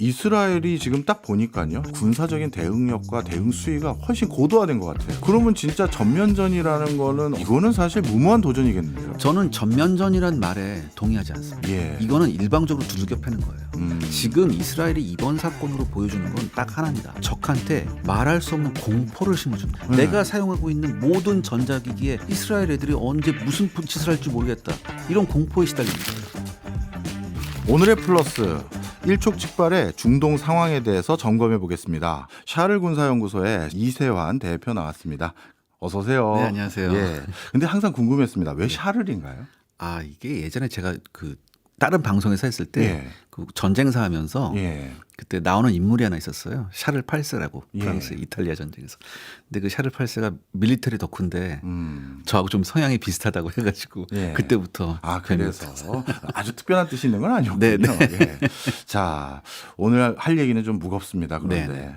이스라엘이 지금 딱 보니까요, 군사적인 대응력과 대응 수위가 훨씬 고도화된 것 같아요. 그러면 진짜 전면전이라는 거는 이거는 사실 무모한 도전이겠는데요. 저는 전면전이란 말에 동의하지 않습니다. 예. 이거는 일방적으로 두들겨 패는 거예요. 지금 이스라엘이 이번 사건으로 보여주는 건 딱 하나입니다. 적한테 말할 수 없는 공포를 심어준다. 내가 사용하고 있는 모든 전자기기에 이스라엘 애들이 언제 무슨 짓을 할지 모르겠다. 이런 공포에 시달리는 거예요. 오늘의 플러스, 일촉즉발의 중동 상황에 대해서 점검해 보겠습니다. 샤를 군사연구소의 이세환 대표 나왔습니다. 어서 오세요. 네, 안녕하세요. 예. 근데 항상 궁금했습니다. 왜 샤를인가요? 아, 이게 예전에 제가 그 다른 방송에서 했을 때 예. 그 전쟁사 하면서 예. 그때 나오는 인물이 하나 있었어요. 샤를 8세라고 예. 프랑스 이탈리아 전쟁에서. 근데 그 샤를 8세가 밀리터리 덕후인데 저하고 좀 성향이 비슷하다고 해가지고 예. 그때부터 아, 그래서 아주 특별한 뜻이 있는 건 아니었군요. 네, 네. 예. 자, 오늘 할 얘기는 좀 무겁습니다. 그런데 네.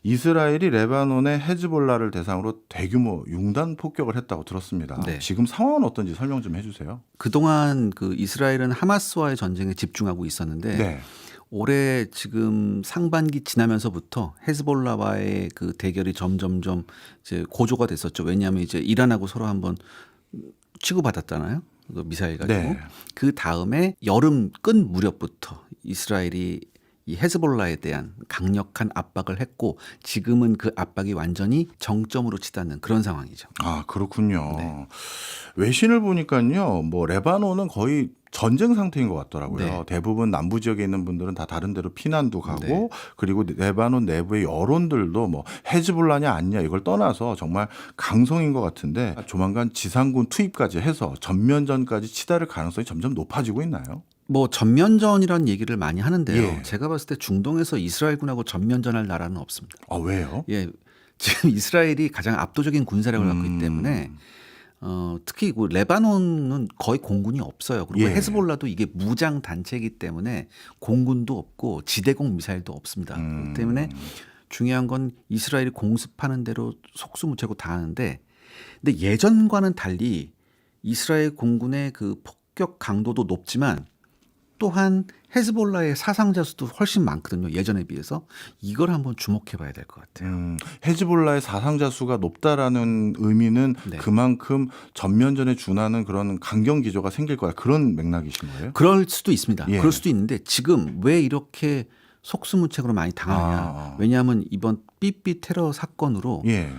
이스라엘이 레바논의 헤즈볼라를 대상으로 대규모 융단 폭격을 했다고 들었습니다. 네. 지금 상황은 어떤지 설명 좀 해주세요. 그동안 그 이스라엘은 하마스와의 전쟁에 집중하고 있었는데 네. 올해 지금 상반기 지나면서부터 헤즈볼라와의 그 대결이 점점점 이제 고조가 됐었죠. 왜냐하면 이제 이란하고 서로 한번 치고받았잖아요. 그 미사일 가지고. 네. 그 다음에 여름 끝 무렵부터 이스라엘이 이 헤즈볼라에 대한 강력한 압박을 했고 지금은 그 압박이 완전히 정점으로 치닫는 그런 상황이죠. 아, 그렇군요. 네. 외신을 보니까요, 뭐 레바논은 거의 전쟁 상태인 것 같더라고요. 네. 대부분 남부 지역에 있는 분들은 다 다른 데로 피난도 가고, 네. 그리고 레바논 내부의 여론들도 뭐 헤즈볼라냐 아니냐 이걸 떠나서 정말 강성인 것 같은데 조만간 지상군 투입까지 해서 전면전까지 치달을 가능성이 점점 높아지고 있나요? 뭐 전면전이라는 얘기를 많이 하는데요. 예. 제가 봤을 때 중동에서 이스라엘군하고 전면전할 나라는 없습니다. 아, 왜요? 예, 지금 이스라엘이 가장 압도적인 군사력을 갖고 있기 때문에 특히 그 레바논은 거의 공군이 없어요. 그리고 예. 헤즈볼라도 이게 무장 단체이기 때문에 공군도 없고 지대공 미사일도 없습니다. 그렇기 때문에 중요한 건 이스라엘이 공습하는 대로 속수무책으로 다 하는데, 근데 예전과는 달리 이스라엘 공군의 그 폭격 강도도 높지만 또한 헤즈볼라의 사상자 수도 훨씬 많거든요. 예전에 비해서. 이걸 한번 주목해 봐야 될 것 같아요. 헤즈볼라의 사상자 수가 높다라는 의미는 네. 그만큼 전면전에 준하는 그런 강경 기조가 생길 거다, 그런 맥락이신 거예요? 그럴 수도 있습니다. 예. 그럴 수도 있는데 지금 왜 이렇게 속수무책으로 많이 당하느냐. 아. 왜냐하면 이번 삐삐 테러 사건으로 예.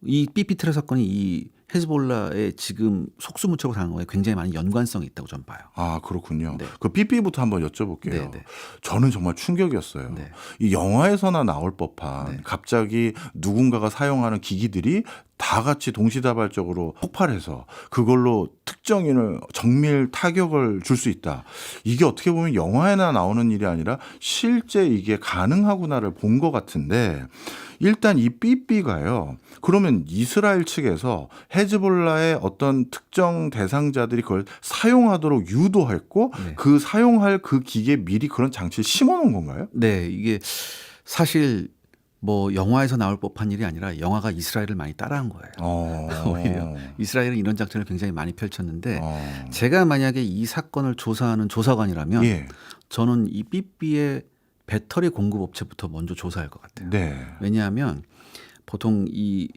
이 삐삐 테러 사건이 이 헤즈볼라의 지금 속수무책으로 당한 거에 굉장히 많은 연관성이 있다고 저는 봐요. 아, 그렇군요. 네. 그 삐삐부터 한번 여쭤볼게요. 네, 네. 저는 정말 충격이었어요. 네. 이 영화에서나 나올 법한 네. 갑자기 누군가가 사용하는 기기들이 다 같이 동시다발적으로 폭발해서 그걸로 특정인을 정밀 타격을 줄 수 있다. 이게 어떻게 보면 영화에나 나오는 일이 아니라 실제 이게 가능하구나를 본 것 같은데, 일단 이 삐삐가요, 그러면 이스라엘 측에서 헤즈볼라의 어떤 특정 대상자들이 그걸 사용하도록 유도했고 네. 그 사용할 그 기계에 미리 그런 장치를 심어놓은 건가요? 네, 이게 사실 뭐 영화에서 나올 법한 일이 아니라 영화가 이스라엘을 많이 따라한 거예요. 오히려 이스라엘은 이런 작전을 굉장히 많이 펼쳤는데 제가 만약에 이 사건을 조사하는 조사관이라면 예. 저는 이 삐삐의 배터리 공급 업체부터 먼저 조사할 것 같아요. 네. 왜냐하면 보통 이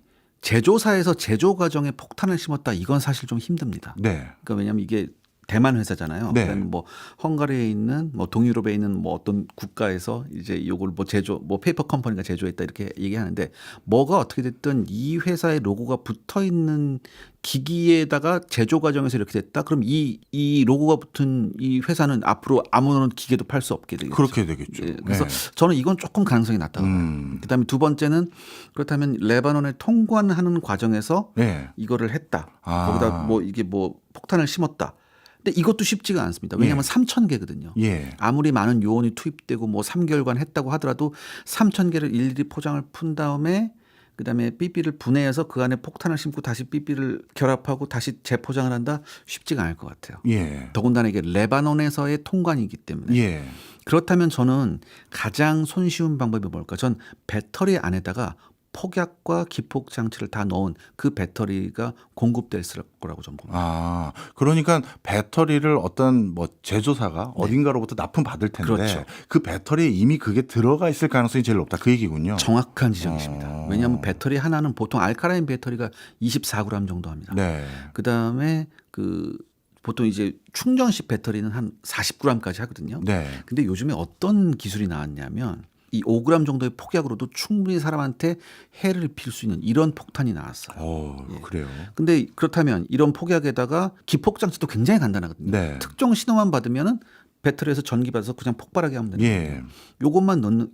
제조사에서 제조 과정에 폭탄을 심었다, 이건 사실 좀 힘듭니다. 네. 그러니까 왜냐하면 이게 대만 회사잖아요. 네. 그다음에 뭐 헝가리에 있는 뭐 동유럽에 있는 뭐 어떤 국가에서 이제 이걸 뭐 제조 뭐 페이퍼 컴퍼니가 제조했다 이렇게 얘기하는데, 뭐가 어떻게 됐든 이 회사의 로고가 붙어 있는 기기에다가 제조 과정에서 이렇게 됐다. 그럼 이 로고가 붙은 이 회사는 앞으로 아무런 기계도 팔 수 없게 되겠죠. 그렇게 되겠죠. 예, 그래서 네. 저는 이건 조금 가능성이 낮다고 봐요. 그다음에 두 번째는 그렇다면 레바논에 통관하는 과정에서 네. 이거를 했다. 아. 거기다 뭐 이게 뭐 폭탄을 심었다. 근데 이것도 쉽지가 않습니다. 왜냐하면 3,000개거든요. 예. 아무리 많은 요원이 투입되고 뭐 3개월간 했다고 하더라도 3,000개를 일일이 포장을 푼 다음에 그다음에 삐삐를 분해해서 그 안에 폭탄을 심고 다시 삐삐를 결합하고 다시 재포장을 한다, 쉽지가 않을 것 같아요. 예. 더군다나 이게 레바논에서의 통관이기 때문에. 예. 그렇다면 저는 가장 손쉬운 방법이 뭘까? 전 배터리 안에다가 폭약과 기폭 장치를 다 넣은 그 배터리가 공급될 거라고 저는 봅니다. 아, 그러니까 배터리를 어떤 뭐 제조사가 어딘가로부터 납품 받을 텐데 그렇죠. 그 배터리에 이미 그게 들어가 있을 가능성이 제일 높다. 그 얘기군요. 정확한 지적이십니다. 왜냐하면 배터리 하나는 보통 알카라인 배터리가 24g 정도 합니다. 네. 그다음에 그 보통 이제 충전식 배터리는 한 40g까지 하거든요. 네. 근데 요즘에 어떤 기술이 나왔냐면 이 5g 정도의 폭약으로도 충분히 사람한테 해를 입힐 수 있는 이런 폭탄이 나왔어요. 그래요. 근데 그렇다면 이런 폭약에다가 기폭 장치도 굉장히 간단하거든요. 네. 특정 신호만 받으면은 배터리에서 전기 받아서 그냥 폭발하게 하면 되는 예. 거예요. 요것만 넣는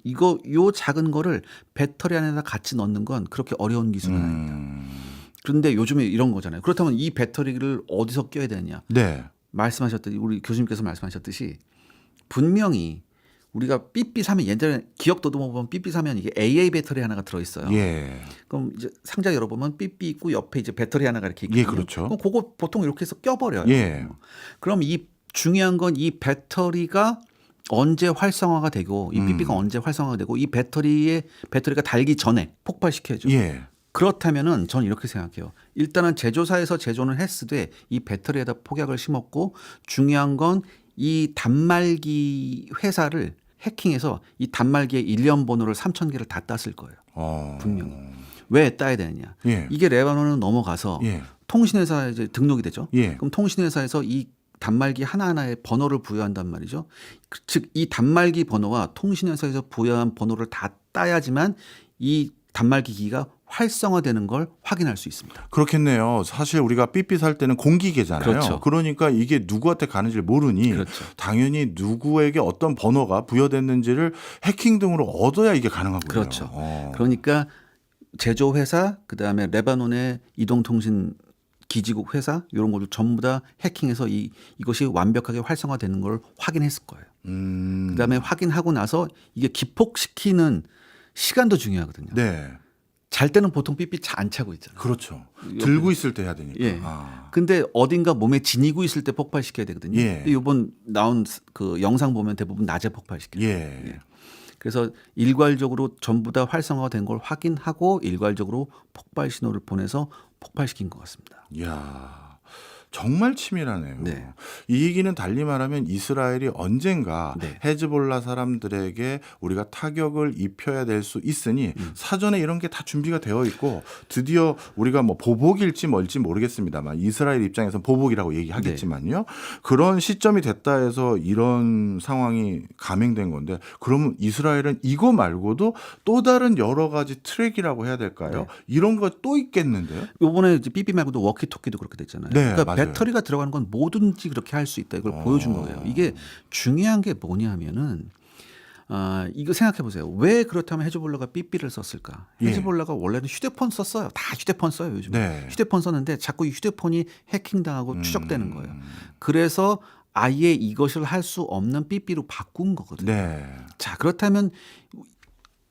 요 작은 거를 배터리 안에다 같이 넣는 건 그렇게 어려운 기술은 아닙니다. 그런데 요즘에 이런 거잖아요. 그렇다면 이 배터리를 어디서 껴야 되느냐? 네. 말씀하셨듯이 우리 교수님께서 말씀하셨듯이 분명히 우리가 삐삐 사면 예전에 기억 더듬어 보면 삐삐 사면 이게 AA 배터리 하나가 들어 있어요. 예. 그럼 이제 상자 열어보면 삐삐 있고 옆에 이제 배터리 하나가 이렇게 있거든요. 예, 그렇죠. 그럼 그거 보통 이렇게 해서 껴버려요. 예. 그럼 이 중요한 건 이 배터리가 언제 활성화가 되고 이 삐삐가 언제 활성화가 되고 이 배터리가 달기 전에 폭발시켜야죠. 예. 그렇다면은 저는 이렇게 생각해요. 일단은 제조사에서 제조는 했으되 이 배터리에다 폭약을 심었고 중요한 건 이 단말기 회사를 해킹해서 이 단말기의 일련 번호를 3,000개를 다 땄을 거예요. 분명히. 왜 따야 되느냐? 예. 이게 레바논으로 넘어가서 예. 통신회사에 이제 등록이 되죠. 예. 그럼 통신회사에서 이 단말기 하나하나에 번호를 부여한단 말이죠. 즉 이 단말기 번호와 통신회사에서 부여한 번호를 다 따야지만 이 단말기 기기가 활성화되는 걸 확인할 수 있습니다. 그렇겠네요. 사실 우리가 삐삐 살 때는 공기계잖아요. 그렇죠. 그러니까 이게 누구한테 가는지를 모르니 그렇죠. 당연히 누구에게 어떤 번호가 부여됐는지를 해킹 등으로 얻어야 이게 가능하군요. 그렇죠. 그러니까 제조회사 그다음에 레바논의 이동통신 기지국 회사 이런 것도 전부 다 해킹해서 이것이 완벽하게 활성화되는 걸 확인했을 거예요. 그다음에 확인하고 나서 이게 기폭시키는 시간도 중요하거든요. 네. 잘 때는 보통 삐삐 잘 안 차고 있잖아요. 그렇죠. 들고 있을 때 해야 되니까. 예. 근데 어딘가 몸에 지니고 있을 때 폭발시켜야 되거든요. 예. 근데 이번 나온 그 영상 보면 대부분 낮에 폭발시켜요. 예. 그래서 일괄적으로 전부 다 활성화된 걸 확인하고 일괄적으로 폭발 신호를 보내서 폭발시킨 것 같습니다. 이야. 정말 치밀하네요. 네. 이 얘기는 달리 말하면 이스라엘이 언젠가 네. 헤즈볼라 사람들에게 우리가 타격을 입혀야 될 수 있으니 사전에 이런 게 다 준비가 되어 있고 드디어 우리가 뭐 보복일지 뭘지 모르겠습니다만 이스라엘 입장에서 보복이라고 얘기하겠지만요. 그런 시점이 됐다 해서 이런 상황이 감행된 건데 그러면 이스라엘은 이거 말고도 또 다른 여러 가지 트랙이라고 해야 될까요? 네. 이런 거 또 있겠는데요? 요번에 이제 삐삐 말고도 워키토키도 그렇게 됐잖아요. 네, 그러니까 맞아요. 배터리가 들어가는 건 뭐든지 그렇게 할 수 있다. 이걸 보여준 거예요. 이게 중요한 게 뭐냐면은 이거 생각해 보세요. 왜 그렇다면 헤즈볼라가 삐삐를 썼을까? 예. 헤즈볼라가 원래는 휴대폰 썼어요. 다 휴대폰 써요 요즘. 네. 휴대폰 썼는데 자꾸 이 휴대폰이 해킹당하고 추적되는 거예요. 그래서 아예 이것을 할 수 없는 삐삐로 바꾼 거거든요. 네. 자 그렇다면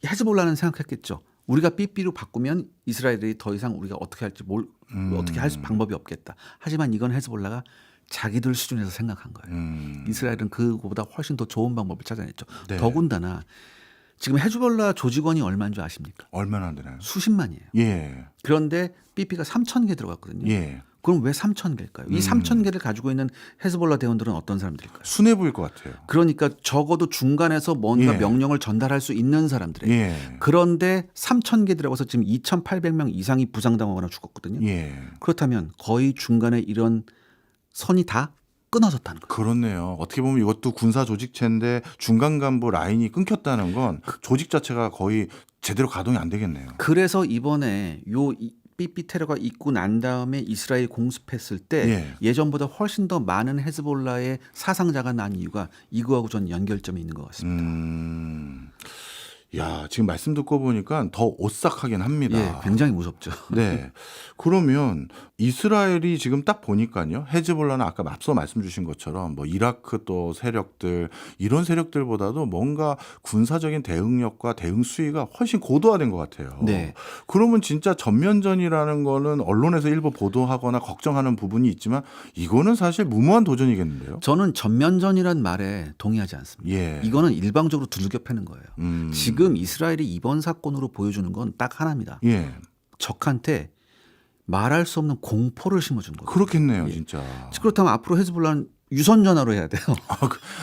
헤즈볼라는 생각했겠죠. 우리가 삐삐로 바꾸면 이스라엘이 더 이상 우리가 어떻게 할지 어떻게 할 방법이 없겠다. 하지만 이건 헤즈볼라가 자기들 수준에서 생각한 거예요. 이스라엘은 그거보다 훨씬 더 좋은 방법을 찾아냈죠. 네. 더군다나 지금 헤즈볼라 조직원이 얼마인 줄 아십니까? 얼마나 안 되나요? 수십만이에요. 예. 그런데 삐삐가 3,000개 들어갔거든요. 예. 그럼 왜 3,000개일까요? 이 3,000개를 가지고 있는 헤즈볼라 대원들은 어떤 사람들일까요? 순해 보일 것 같아요. 그러니까 적어도 중간에서 뭔가 예. 명령을 전달할 수 있는 사람들이에요. 예. 그런데 3,000개 들어가서 지금 2,800명 이상이 부상당하거나 죽었거든요. 예. 그렇다면 거의 중간에 이런 선이 다 끊어졌다는 거예요. 그렇네요. 어떻게 보면 이것도 군사 조직체인데 중간 간부 라인이 끊겼다는 건 조직 자체가 거의 제대로 가동이 안 되겠네요. 그래서 이번에 삐삐 테러가 있고 난 다음에 이스라엘이 공습했을 때 예. 예전보다 훨씬 더 많은 헤즈볼라의 사상자가 난 이유가 이거하고 전 연결점이 있는 것 같습니다. 야, 지금 말씀 듣고 보니까 더 오싹하긴 합니다. 예, 굉장히 무섭죠. 네. 그러면 이스라엘이 지금 딱 보니까요. 헤즈볼라는 아까 앞서 말씀 주신 것처럼 뭐 이라크 또 세력들 이런 세력들보다도 뭔가 군사적인 대응력과 대응 수위가 훨씬 고도화된 것 같아요. 네. 그러면 진짜 전면전이라는 거는 언론에서 일부 보도하거나 걱정하는 부분이 있지만 이거는 사실 무모한 도전이겠는데요. 저는 전면전이란 말에 동의하지 않습니다. 예. 이거는 일방적으로 두들겨 패는 거예요. 지금 지금 이스라엘이 이번 사건으로 보여주는 건 딱 하나입니다. 예. 적한테 말할 수 없는 공포를 심어준 거예요. 그렇겠네요, 진짜. 그렇다면 앞으로 헤즈볼라는 유선 전화로 해야 돼요.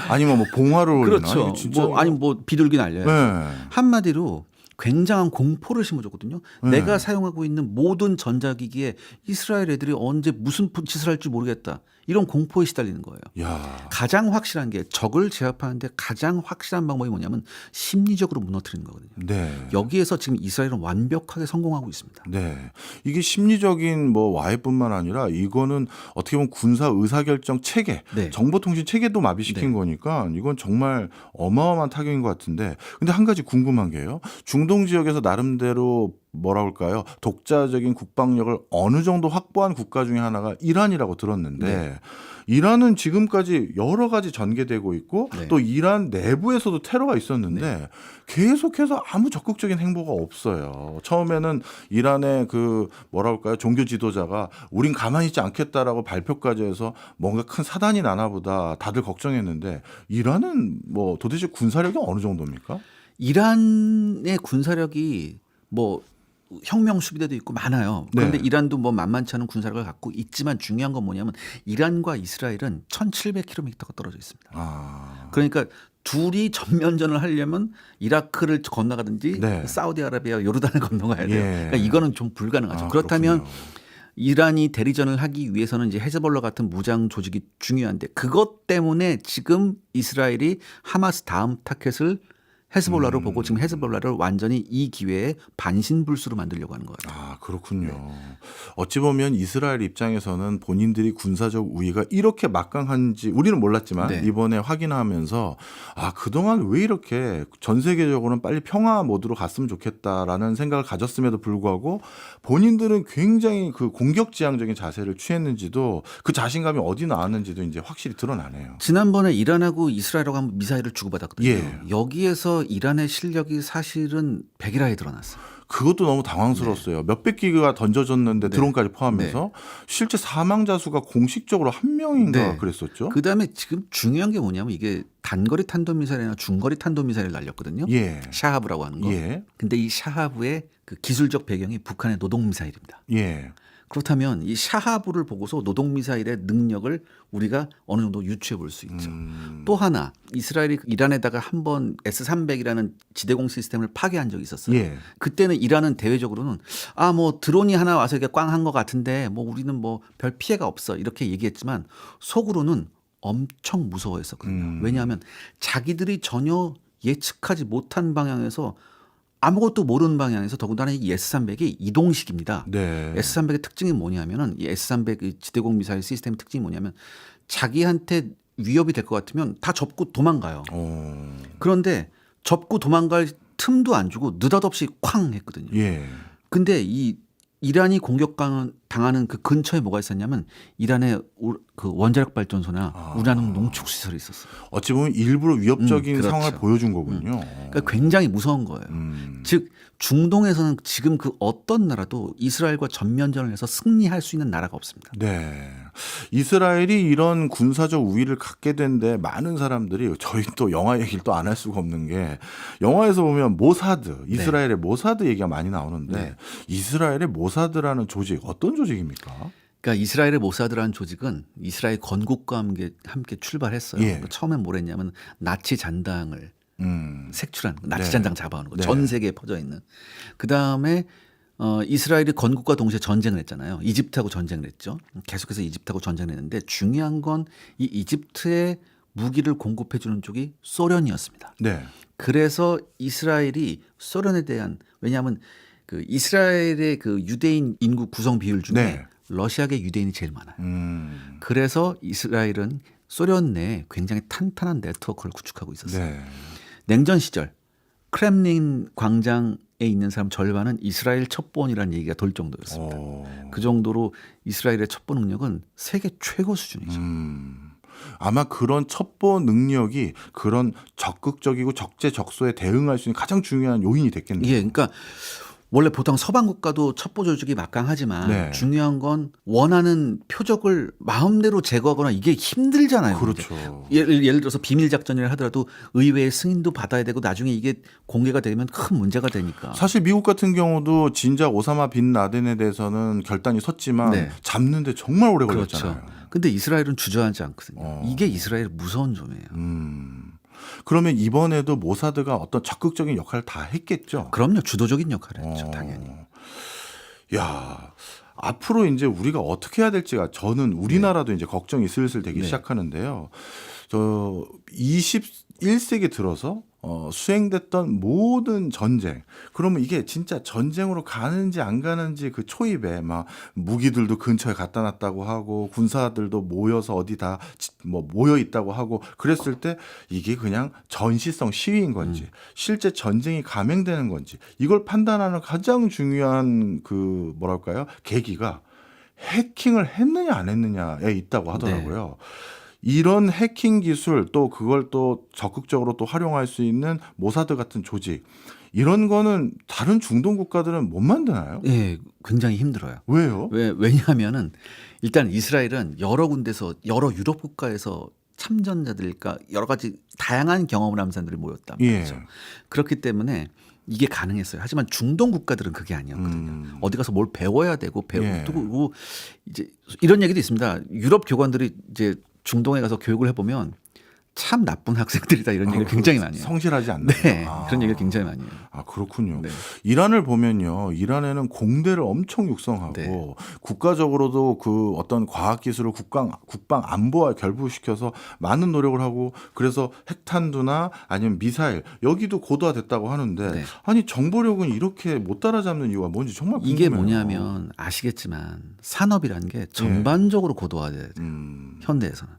아니면 뭐 봉화를 올리나? 그렇죠. 이거 진짜 뭐 비둘기 날려요. 네. 한마디로 굉장한 공포를 심어줬거든요. 네. 내가 사용하고 있는 모든 전자기기에 이스라엘 애들이 언제 무슨 짓을 할지 모르겠다. 이런 공포에 시달리는 거예요. 야. 가장 확실한 게 적을 제압하는데 가장 확실한 방법이 뭐냐면 심리적으로 무너뜨리는 거거든요. 네. 여기에서 지금 이스라엘은 완벽하게 성공하고 있습니다. 네. 이게 심리적인 뭐 와해뿐만 아니라 이거는 어떻게 보면 군사 의사결정 체계, 네. 정보통신 체계도 마비시킨 네. 거니까 이건 정말 어마어마한 타격인 것 같은데 근데 한 가지 궁금한 게요. 중동 지역에서 나름대로 뭐라 할까요? 독자적인 국방력을 어느 정도 확보한 국가 중에 하나가 이란이라고 들었는데 네. 이란은 지금까지 여러 가지 전개되고 있고 네. 또 이란 내부에서도 테러가 있었는데 계속해서 아무 적극적인 행보가 없어요. 처음에는 이란의 그 뭐라 할까요? 종교 지도자가 우린 가만히 있지 않겠다라고 발표까지 해서 뭔가 큰 사단이 나나 보다 다들 걱정했는데 이란은 뭐 도대체 군사력이 어느 정도입니까? 이란의 군사력이 뭐 혁명 수비대도 있고 많아요. 그런데 네. 이란도 뭐 만만치 않은 군사력을 갖고 있지만 중요한 건 뭐냐면 이란과 이스라엘은 1,700km가 떨어져 있습니다. 아. 그러니까 둘이 전면전을 하려면 이라크를 건너가든지 네. 사우디아라비아, 요르단을 건너가야 돼요. 예. 그러니까 이거는 좀 불가능하죠. 아, 그렇다면 그렇군요. 이란이 대리전을 하기 위해서는 이제 헤즈볼라 같은 무장 조직이 중요한데 그것 때문에 지금 이스라엘이 하마스 다음 타켓을 헤즈볼라로 보고 지금 헤즈볼라를 완전히 이 기회에 반신불수로 만들려고 하는 거예요. 아, 그렇군요. 어찌 보면 이스라엘 입장에서는 본인들이 군사적 우위가 이렇게 막강한지 우리는 몰랐지만 네. 이번에 확인하면서 아, 그동안 왜 이렇게 전 세계적으로는 빨리 평화 모드로 갔으면 좋겠다라는 생각을 가졌음에도 불구하고 본인들은 굉장히 그 공격지향적인 자세를 취했는지도 그 자신감이 어디 나왔는지도 이제 확실히 드러나네요. 지난번에 이란하고 이스라엘하고 한번 미사일을 주고받았거든요. 예. 여기에서 이란의 실력이 사실은 백일하에 드러났어요. 그것도 너무 당황스러웠어요. 몇백 기가 던져졌는데 네. 드론까지 포함해서 실제 사망자 수가 공식적으로 한 명인가 네. 그랬었죠. 그다음에 지금 중요한 게 뭐냐면 이게 단거리 탄도미사일이나 중거리 탄도미사일을 날렸거든요. 예. 샤하브라고 하는 거. 예. 근데 이 샤하브의 그 기술적 배경이 북한의 노동미사일입니다. 예. 그렇다면 이 샤하브를 보고서 노동미사일의 능력을 우리가 어느 정도 유추해 볼 수 있죠. 또 하나 이스라엘이 이란에다가 한번 S-300이라는 지대공 시스템을 파괴한 적이 있었어요. 예. 그때는 이란은 대외적으로는 아 뭐 드론이 하나 와서 이게 꽝한 것 같은데 뭐 우리는 뭐 별 피해가 없어 이렇게 얘기했지만 속으로는 엄청 무서워했었거든요. 왜냐하면 자기들이 전혀 예측하지 못한 방향에서 아무것도 모르는 방향에서 더군다나 이 S-300이 이동식입니다. 네. S-300의 특징이 뭐냐면은 이 S-300 지대공 미사일 시스템 특징이 뭐냐면 자기한테 위협이 될 것 같으면 다 접고 도망가요. 그런데 접고 도망갈 틈도 안 주고 느닷없이 쾅 했거든요. 예. 근데 이 이란이 공격당하는 그 근처에 뭐가 있었냐면 이란의 그 원자력 발전소나 우라늄 농축 시설이 있었어요. 어찌 보면 일부러 위협적인 그렇죠. 상황을 보여준 거군요. 그러니까 굉장히 무서운 거예요. 즉 중동에서는 지금 그 어떤 나라도 이스라엘과 전면전을 해서 승리할 수 있는 나라가 없습니다. 네. 이스라엘이 이런 군사적 우위를 갖게 된데 많은 사람들이 저희 또 영화 얘기를 또 안 할 수가 없는 게 영화에서 보면 모사드, 이스라엘의 모사드 얘기가 많이 나오는데 네. 이스라엘의 모사드라는 조직 어떤 조직입니까? 그러니까 이스라엘의 모사드라는 조직은 이스라엘 건국과 함께 출발했어요. 예. 그러니까 처음엔 뭘 했냐면 나치 잔당을 색출한 나치 네. 잔당 잡아오는 거. 네. 전 세계에 퍼져 있는. 그다음에 이스라엘이 건국과 동시에 전쟁을 했잖아요. 이집트하고 전쟁을 했죠. 계속해서 이집트하고 전쟁을 했는데 중요한 건 이 이집트에 무기를 공급해 주는 쪽이 소련이었습니다. 네. 그래서 이스라엘이 소련에 대한 왜냐하면 그 이스라엘의 그 유대인 인구 구성 비율 중에 네. 러시아계 유대인이 제일 많아요. 그래서 이스라엘은 소련 내에 굉장히 탄탄한 네트워크를 구축하고 있었어요. 네. 냉전 시절 크렘린 광장에 있는 사람 절반은 이스라엘 첩보원이라는 얘기가 돌 정도였습니다. 그 정도로 이스라엘의 첩보 능력은 세계 최고 수준이죠. 아마 그런 첩보 능력이 그런 적극적이고 적재적소에 대응할 수 있는 가장 중요한 요인이 됐겠네요. 예, 그러니까 원래 보통 서방 국가도 첩보 조직이 막강하지만 네. 중요한 건 원하는 표적을 마음대로 제거하거나 이게 힘들잖아요. 그렇죠. 예를 들어서 비밀 작전을 하더라도 의회의 승인도 받아야 되고 나중에 이게 공개가 되면 큰 문제가 되니까. 사실 미국 같은 경우도 진작 오사마 빈 라덴에 대해서는 결단이 섰지만 네. 잡는데 정말 오래 그렇죠. 걸렸잖아요. 근데 이스라엘은 주저하지 않거든요. 이게 이스라엘의 무서운 점이에요. 그러면 이번에도 모사드가 어떤 적극적인 역할을 다 했겠죠. 그럼요. 주도적인 역할을 했죠. 당연히. 야, 앞으로 이제 우리가 어떻게 해야 될지가 저는 우리나라도 이제 걱정이 슬슬 되기 네. 시작하는데요. 저 21세기 들어서 수행됐던 모든 전쟁, 그러면 이게 진짜 전쟁으로 가는지 안 가는지 그 초입에 막 무기들도 근처에 갖다 놨다고 하고 군사들도 모여서 어디 다 뭐 모여 있다고 하고 그랬을 때 이게 그냥 전시성 시위인 건지 실제 전쟁이 감행되는 건지 이걸 판단하는 가장 중요한 그 뭐랄까요? 계기가 해킹을 했느냐 안 했느냐에 있다고 하더라고요. 이런 해킹 기술 또 그걸 또 적극적으로 또 활용할 수 있는 모사드 같은 조직 이런 거는 다른 중동 국가들은 못 만드나요? 예, 굉장히 힘들어요. 왜요? 왜냐하면은 일단 이스라엘은 여러 군데서 여러 유럽 국가에서 참전자들과 여러 가지 다양한 경험을 하는 사람들이 모였단 말이죠. 예. 그렇기 때문에 이게 가능했어요. 하지만 중동 국가들은 그게 아니었거든요. 어디 가서 뭘 배워야 되고 예. 배우고 이제 이런 얘기도 있습니다. 유럽 교관들이 이제 중동에 가서 교육을 해보면 참 나쁜 학생들이다 이런 얘기를 굉장히 많이 해요. 성실하지 않나요? 네, 그런 얘기를 굉장히 많이 해요. 아, 그렇군요. 네. 이란을 보면요. 이란에는 공대를 엄청 육성하고 네. 국가적으로도 그 어떤 과학기술을 국방 안보와 결부시켜서 많은 노력을 하고 그래서 핵탄두나 아니면 미사일 여기도 고도화됐다고 하는데 네. 아니 정보력은 이렇게 못 따라잡는 이유가 뭔지 정말 궁금해요. 이게 뭐냐면 아시겠지만 산업이라는 게 전반적으로 고도화돼야 돼요. 현대에서는.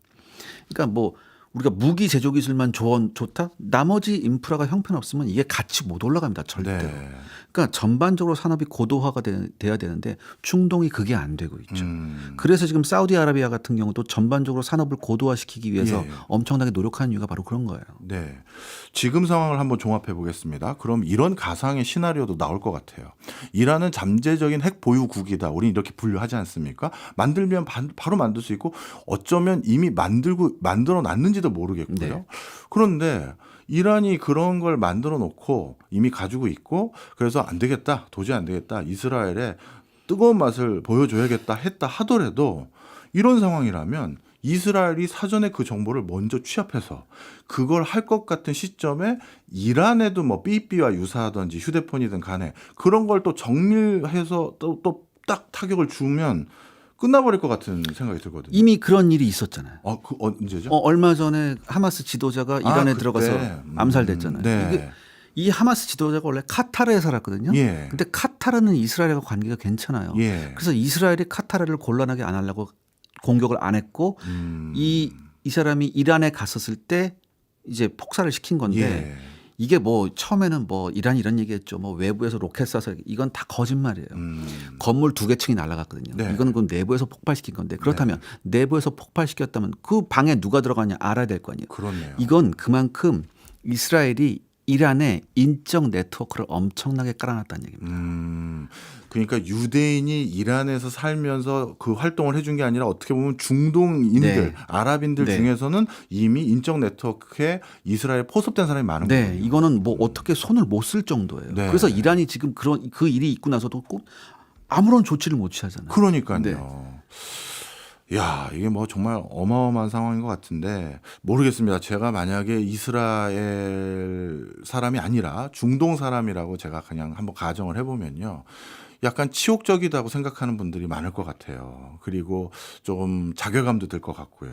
그러니까 뭐 우리가 무기 제조 기술만 좋다? 나머지 인프라가 형편없으면 이게 같이 못 올라갑니다. 절대로. 네. 그러니까 전반적으로 산업이 고도화가 돼야 되는데 중동이 그게 안 되고 있죠. 그래서 지금 사우디아라비아 같은 경우도 전반적으로 산업을 고도화시키기 위해서 예. 엄청나게 노력하는 이유가 바로 그런 거예요. 네. 지금 상황을 한번 종합해 보겠습니다. 그럼 이런 가상의 시나리오도 나올 것 같아요. 이란은 잠재적인 핵 보유국이다. 우리 이렇게 분류하지 않습니까? 만들면 바로 만들 수 있고 어쩌면 이미 만들어 놨는지도 모르겠고요. 네. 그런데 이란이 그런 걸 만들어 놓고 이미 가지고 있고 그래서 안 되겠다. 도저히 안 되겠다. 이스라엘에 뜨거운 맛을 보여줘야겠다 했다 하더라도 이런 상황이라면 이스라엘이 사전에 그 정보를 먼저 취합해서 그걸 할 것 같은 시점에 이란에도 뭐 삐삐와 유사하든지 휴대폰이든 간에 그런 걸 또 정밀해서 또 딱 타격을 주면 끝나버릴 것 같은 생각이 들거든요. 이미 그런 일이 있었잖아요. 그 언제죠? 얼마 전에 하마스 지도자가 이란에 그때? 들어가서 암살됐잖아요. 네. 이게 이 하마스 지도자가 원래 카타르에 살았거든요. 예. 근데 카타르는 이스라엘과 관계가 괜찮아요. 예. 그래서 이스라엘이 카타르를 곤란하게 안 하려고 공격을 안 했고 이 사람이 이란에 갔었을 때 이제 폭살을 시킨 건데 예. 이게 뭐 처음에는 뭐 이란이 이런 얘기했죠. 뭐 외부에서 로켓 쏴서 이건 다 거짓말이에요. 건물 2개 층이 날아갔거든요. 네. 이거는 그 내부에서 폭발시킨 건데 그렇다면 내부에서 폭발시켰다면 그 방에 누가 들어가냐 알아야 될 거 아니에요. 그렇네요. 이건 그만큼 이스라엘이 이란에 인적 네트워크를 엄청나게 깔아놨다는 얘기입니다. 그러니까 유대인이 이란에서 살면서 그 활동을 해준 게 아니라 어떻게 보면 중동인들, 네. 아랍인들 네. 중에서는 이미 인적 네트워크에 이스라엘에 포섭된 사람이 많은 네, 거예요. 이거는 뭐 어떻게 손을 못 쓸 정도예요. 네. 그래서 이란이 지금 그 일이 있고 나서도 꼭 아무런 조치를 못 취하잖아요. 그러니까요. 네. 야, 이게 뭐 정말 어마어마한 상황인 것 같은데 모르겠습니다. 제가 만약에 이스라엘 사람이 아니라 중동 사람이라고 제가 그냥 한번 가정을 해보면요. 약간 치욕적이다고 생각하는 분들이 많을 것 같아요. 그리고 좀 자괴감도 들 것 같고요.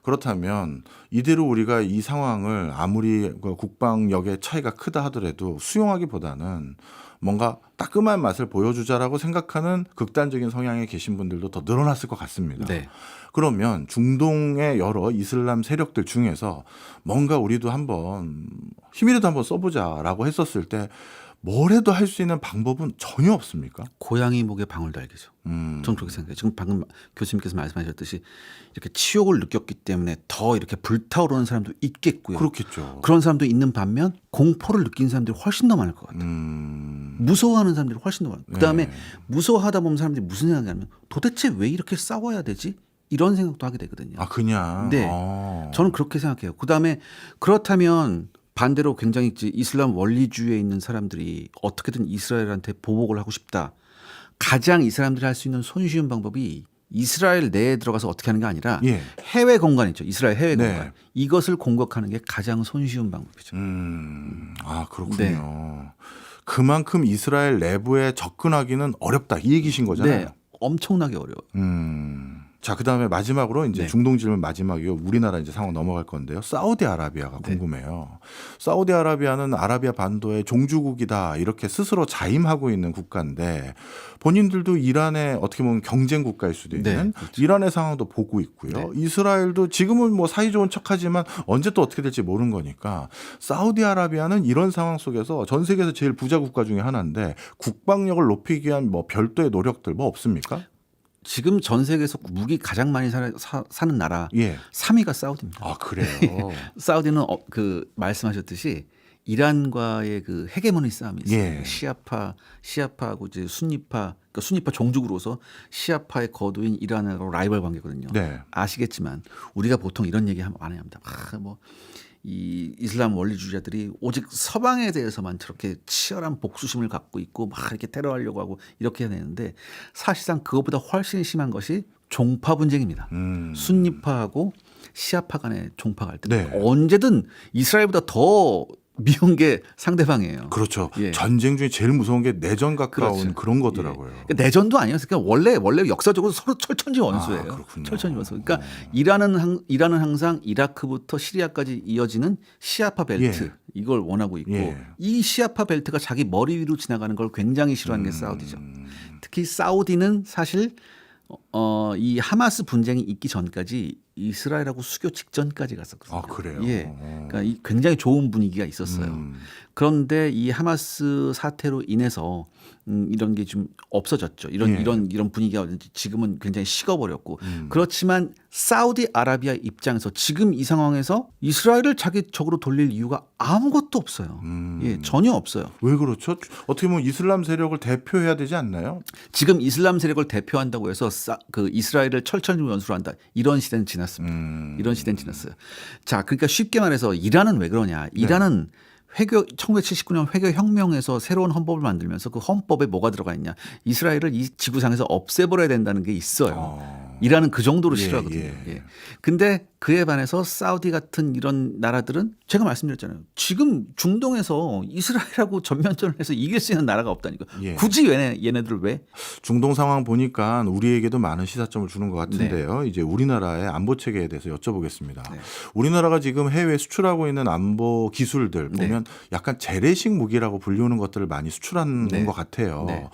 그렇다면 이대로 우리가 이 상황을 아무리 국방력의 차이가 크다 하더라도 수용하기보다는 뭔가 따끔한 맛을 보여주자라고 생각하는 극단적인 성향에 계신 분들도 더 늘어났을 것 같습니다. 네. 그러면 중동의 여러 이슬람 세력들 중에서 뭔가 우리도 한번 힘이라도 한번 써보자라고 했었을 때 뭘 해도 할 수 있는 방법은 전혀 없습니까? 고양이 목에 방울 달기죠. 저는 그렇게 생각해요. 지금 방금 교수님께서 말씀하셨듯이 이렇게 치욕을 느꼈기 때문에 더 이렇게 불타오르는 사람도 있겠고요. 그렇겠죠. 그런 사람도 있는 반면 공포를 느낀 사람들이 훨씬 더 많을 것 같아요. 무서워하는 사람들이 훨씬 더 많아요. 그다음에 네. 무서워하다 보면 사람들이 무슨 생각이 하면 도대체 왜 이렇게 싸워야 되지? 이런 생각도 하게 되거든요. 아 그냥. 네. 저는 그렇게 생각해요. 그다음에 그렇다면 반대로 굉장히 이제 이슬람 원리주의에 있는 사람들이 어떻게든 이스라엘한테 보복을 하고 싶다. 가장 이 사람들이 할 수 있는 손쉬운 방법이 이스라엘 내에 들어가서 어떻게 하는 게 아니라 예. 해외 공간 있죠. 이스라엘 해외 네. 공간. 이것을 공격하는 게 가장 손쉬운 방법이죠. 아 그렇군요. 네. 그만큼 이스라엘 내부에 접근하기는 어렵다 이 얘기신 거잖아요. 네. 엄청나게 어려워요. 자, 그다음에 마지막으로 이제 네. 중동 질문 마지막이요. 우리나라 이제 상황 넘어갈 건데요. 사우디아라비아가 궁금해요. 사우디아라비아는 아라비아 반도의 종주국이다 이렇게 스스로 자임하고 있는 국가인데 본인들도 이란의 어떻게 보면 경쟁 국가일 수도 있는 네, 그렇죠. 이란의 상황도 보고 있고요. 네. 이스라엘도 지금은 뭐 사이좋은 척하지만 언제 또 어떻게 될지 모르는 거니까 사우디아라비아는 이런 상황 속에서 전 세계에서 제일 부자 국가 중에 하나인데 국방력을 높이기 위한 뭐 별도의 노력들 뭐 없습니까? 지금 전 세계에서 무기 가장 많이 사는 나라 예. 3위가 사우디입니다. 아 그래요. 사우디는 그 말씀하셨듯이 이란과의 그 헤게모니 싸움이 있어요. 예. 시아파하고 이제 순니파, 그러니까 순니파 종족으로서 시아파의 거두인 이란하고 라이벌 관계거든요. 네. 아시겠지만 우리가 보통 이런 얘기 많이 합니다. 이 이슬람 원리주의자들이 오직 서방에 대해서만 저렇게 치열한 복수심을 갖고 있고 막 이렇게 테러하려고 하고 이렇게 해야 되는데 사실상 그것보다 훨씬 심한 것이 종파 분쟁입니다. 순니파하고 시아파 간의 종파 갈등. 네. 언제든 이스라엘보다 더 미운 게 상대방이에요. 그렇죠. 예. 전쟁 중에 제일 무서운 게 내전 가까운 그렇죠. 그런 거더라고요. 그러니까 내전도 아니었어요. 그러니까 원래 역사적으로 서로 철천지 원수예요. 그렇군요. 철천지 원수. 그러니까 이란은 항상 이라크부터 시리아까지 이어지는 시아파 벨트 예. 이걸 원하고 있고 예. 이 시아파 벨트가 자기 머리 위로 지나가는 걸 굉장히 싫어하는 게 사우디죠. 특히 사우디는 사실 이 하마스 분쟁이 있기 전까지 이스라엘하고 수교 직전까지 갔었거든요. 아 그래요. 예, 그러니까 굉장히 좋은 분위기가 있었어요. 그런데 이 하마스 사태로 인해서 이런 게 좀 없어졌죠. 이런 분위기가 지금은 굉장히 식어버렸고 그렇지만 사우디아라비아 입장에서 지금 이 상황에서 이스라엘을 자기 적으로 돌릴 이유가 아무것도 없어요. 예, 전혀 없어요. 왜 그렇죠? 어떻게 보면 이슬람 세력을 대표해야 되지 않나요? 지금 이슬람 세력을 대표한다고 해서 그 이스라엘을 철천지 원수로 한다. 이런 시대는 지났습니다. 이런 시대는 지났어요. 자, 그러니까 쉽게 말해서 이란은 왜 그러냐? 이란은 1979년 회교 혁명에서 새로운 헌법을 만들면서 그 헌법에 뭐가 들어가 있냐? 이스라엘을 이 지구상에서 없애버려야 된다는 게 있어요. 이란은 그 정도로 싫어하거든요. 예. 근데 그에 반해서 사우디 같은 이런 나라들은 제가 말씀드렸잖아요. 지금 중동에서 이스라엘하고 전면전을 해서 이길 수 있는 나라가 없다니까. 예. 굳이 얘네들 왜? 중동 상황 보니까 우리에게도 많은 시사점을 주는 것 같은데요. 이제 우리나라의 안보 체계에 대해서 여쭤보겠습니다. 네. 우리나라가 지금 해외에 수출하고 있는 안보 기술들 네. 보면 약간 재래식 무기라고 불리우는 것들을 많이 수출하는 네. 것 같아요. 네.